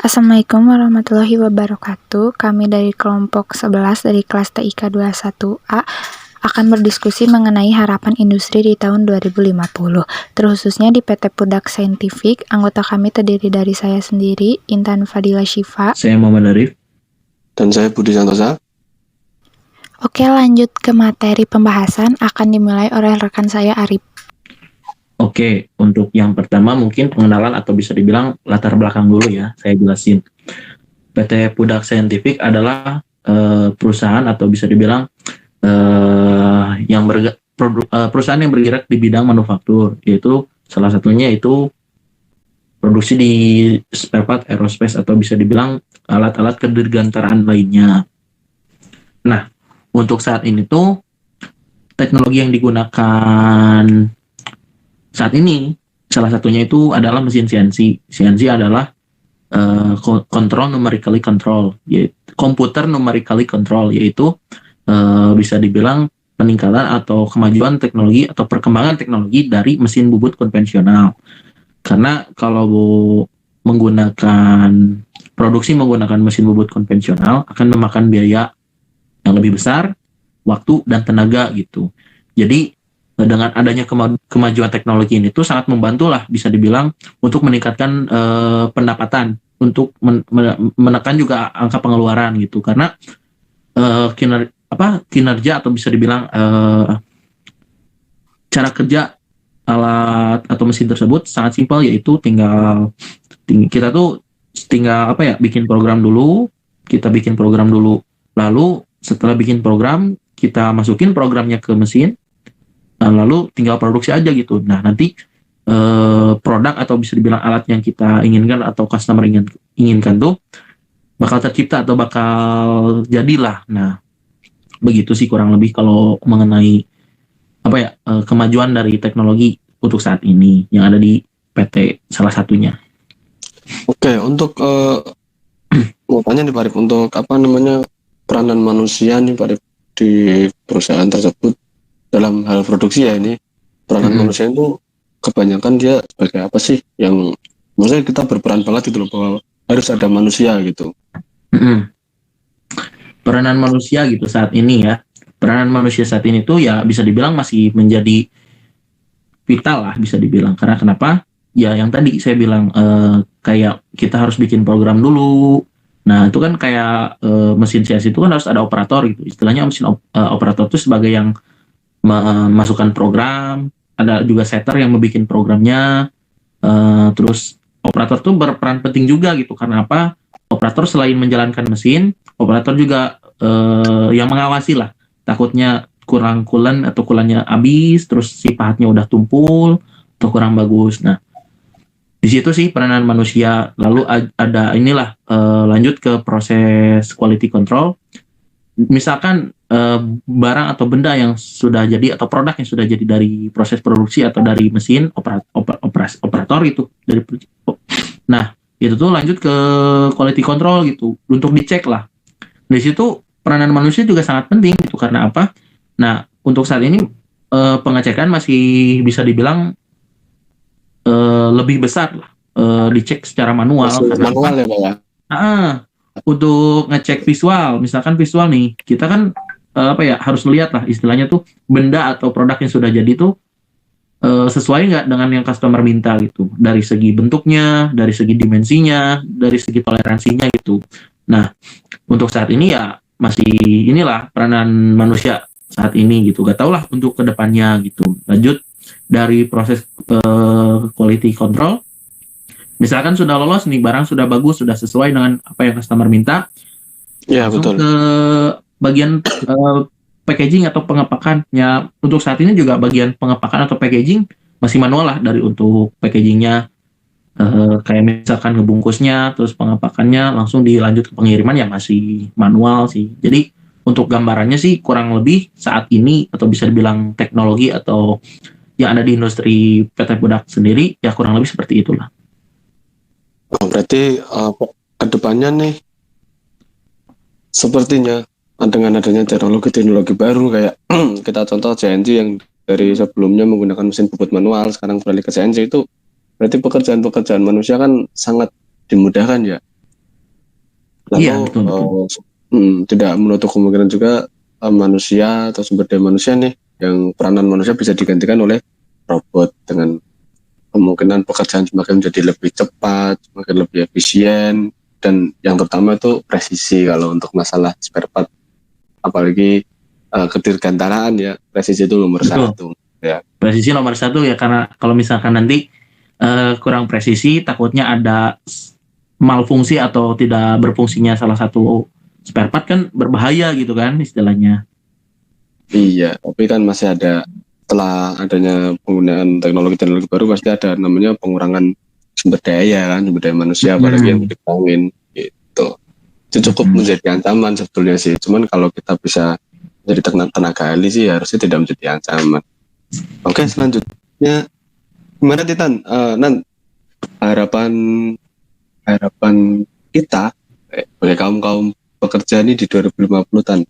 Assalamualaikum warahmatullahi wabarakatuh. Kami dari kelompok 11 dari kelas TIK 21A akan berdiskusi mengenai harapan industri di tahun 2050, terkhususnya di PT Pudak Scientific. Anggota kami terdiri dari saya sendiri, Intan Fadila Syifa. Saya Muhammad Arif. Dan saya Budi Santosa. Oke, lanjut ke materi pembahasan akan dimulai oleh rekan saya Arif. Oke, untuk yang pertama mungkin pengenalan atau bisa dibilang latar belakang dulu ya, saya jelasin. PT Pudak Scientific adalah perusahaan atau bisa dibilang perusahaan yang bergerak di bidang manufaktur, yaitu salah satunya itu produksi di spare part aerospace atau bisa dibilang alat-alat kedirgantaraan lainnya. Nah, untuk saat ini tuh teknologi yang digunakan saat ini salah satunya itu adalah mesin CNC. CNC adalah control numerically control, yaitu komputer numerically control, yaitu bisa dibilang peningkatan atau kemajuan teknologi atau perkembangan teknologi dari mesin bubut konvensional. Karena kalau produksi menggunakan mesin bubut konvensional akan memakan biaya yang lebih besar, waktu dan tenaga gitu. Jadi dengan adanya kemajuan teknologi ini tuh sangat membantu lah bisa dibilang untuk meningkatkan pendapatan, untuk menekan juga angka pengeluaran gitu, karena kinerja atau bisa dibilang cara kerja alat atau mesin tersebut sangat simpel, yaitu kita tuh tinggal bikin program dulu, lalu setelah bikin program kita masukin programnya ke mesin, lalu tinggal produksi aja gitu. Nah, nanti produk atau bisa dibilang alat yang kita inginkan atau customer inginkan tuh bakal tercipta atau bakal jadilah. Nah, begitu sih kurang lebih kalau mengenai kemajuan dari teknologi untuk saat ini yang ada di PT salah satunya. Oke, untuk mau tanya nih Pak Arif, untuk peranan manusia nih Pak Arif di perusahaan tersebut dalam hal produksi ya, ini peranan manusia itu kebanyakan dia sebagai apa sih, yang maksudnya kita berperan banget gitu loh, bahwa harus ada manusia gitu. Peranan manusia gitu saat ini ya, peranan manusia saat ini tuh ya bisa dibilang masih menjadi vital lah bisa dibilang. Karena kenapa? Ya yang tadi saya bilang kayak kita harus bikin program dulu. Nah itu kan kayak mesin CNC itu kan harus ada operator gitu. Istilahnya mesin operator itu sebagai yang memasukkan program, ada juga setter yang membuat programnya, terus operator tuh berperan penting juga gitu. Karena apa? Operator selain menjalankan mesin, operator juga yang mengawasi lah. Takutnya kurang coolant atau coolant-nya habis, terus si pahatnya udah tumpul atau kurang bagus. Nah, di situ sih peranan manusia. Lalu ada lanjut ke proses quality control. Misalkan barang atau benda yang sudah jadi atau produk yang sudah jadi dari proses produksi atau dari mesin operator itu dari. Nah, itu tuh lanjut ke quality control gitu untuk dicek lah. Di situ peranan manusia juga sangat penting gitu. Karena apa? Nah, untuk saat ini pengecekan masih bisa dibilang lebih besar lah, dicek secara manual. Manual ya Pak ya? Untuk ngecek visual, misalkan visual nih, kita kan harus melihat lah istilahnya tuh benda atau produk yang sudah jadi tuh sesuai nggak dengan yang customer minta gitu, dari segi bentuknya, dari segi dimensinya, dari segi toleransinya gitu. Nah, untuk saat ini ya masih inilah peranan manusia saat ini gitu. Gak tau lah untuk kedepannya gitu. Lanjut dari proses quality control, misalkan sudah lolos nih, barang sudah bagus, sudah sesuai dengan apa yang customer minta, ya betul, ke bagian packaging atau pengepakan. Ya, untuk saat ini juga bagian pengepakan atau packaging masih manual lah, dari untuk packagingnya, kayak misalkan ngebungkusnya, terus pengepakannya langsung dilanjut ke pengiriman ya masih manual sih. Jadi untuk gambarannya sih kurang lebih saat ini atau bisa dibilang teknologi atau yang ada di industri PT Pudak sendiri ya kurang lebih seperti itulah. Berarti kedepannya nih sepertinya dengan adanya teknologi baru kayak kita contoh CNC yang dari sebelumnya menggunakan mesin bubut manual sekarang beralih ke CNC, itu berarti pekerjaan manusia kan sangat dimudahkan ya. Lalu Iya, betul betul. tidak menutup kemungkinan juga manusia atau sumber daya manusia nih, yang peranan manusia bisa digantikan oleh robot dengan kemungkinan pekerjaan semakin menjadi lebih cepat, semakin lebih efisien, dan yang terutama itu presisi kalau untuk masalah spare part, apalagi kedirgantaraan ya, presisi itu nomor Betul. satu. Ya, Presisi nomor satu ya, karena kalau misalkan nanti kurang presisi, takutnya ada malfungsi atau tidak berfungsinya salah satu spare part, kan berbahaya gitu kan istilahnya. iya, tapi kan masih ada, setelah adanya penggunaan teknologi-teknologi baru pasti ada namanya pengurangan sumber daya kan, sumber daya manusia apalagi yang dikurangin gitu. Itu cukup menjadi ancaman sebetulnya sih. Cuman kalau kita bisa jadi tenaga ahli sih harusnya tidak menjadi ancaman. Oke, selanjutnya gimana Titan? Harapan harapan kita oleh kaum pekerja ini di 2050 Tan.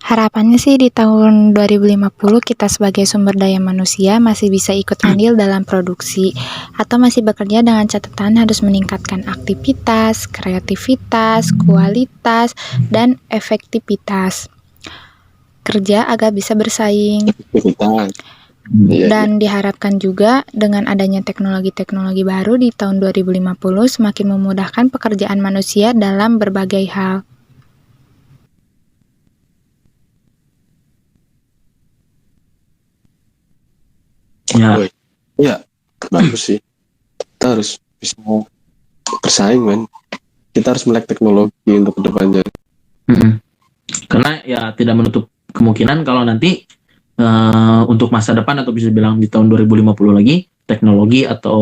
Harapannya sih di tahun 2050 kita sebagai sumber daya manusia masih bisa ikut andil dalam produksi atau masih bekerja dengan catatan harus meningkatkan aktivitas, kreativitas, kualitas, dan efektivitas kerja agar bisa bersaing. Kita iya. Dan diharapkan juga dengan adanya teknologi-teknologi baru di tahun 2050 semakin memudahkan pekerjaan manusia dalam berbagai hal. Ya, Iya, bagus sih. Kita harus bisa bersaing, men. Kita harus melek teknologi untuk kedepannya. karena ya tidak menutup kemungkinan kalau nanti untuk masa depan atau bisa bilang di tahun 2050 lagi, teknologi atau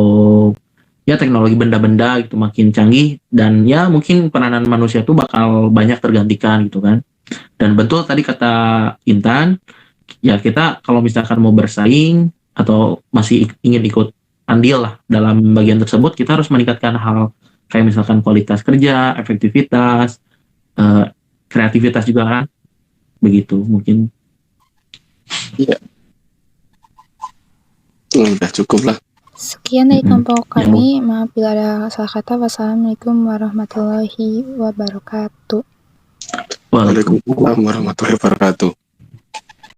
ya teknologi benda-benda gitu makin canggih, dan ya mungkin peranan manusia itu bakal banyak tergantikan gitu kan. Dan betul tadi kata Intan, ya kita kalau misalkan mau bersaing atau masih ingin ikut andil lah dalam bagian tersebut, kita harus meningkatkan hal kayak misalkan kualitas kerja, efektivitas, kreativitas juga kan, begitu mungkin. Iya. Udah cukup lah. Sekian dari kelompok kami. Maaf bila ada salah kata. Wassalamualaikum warahmatullahi wabarakatuh. Waalaikumsalam warahmatullahi wabarakatuh.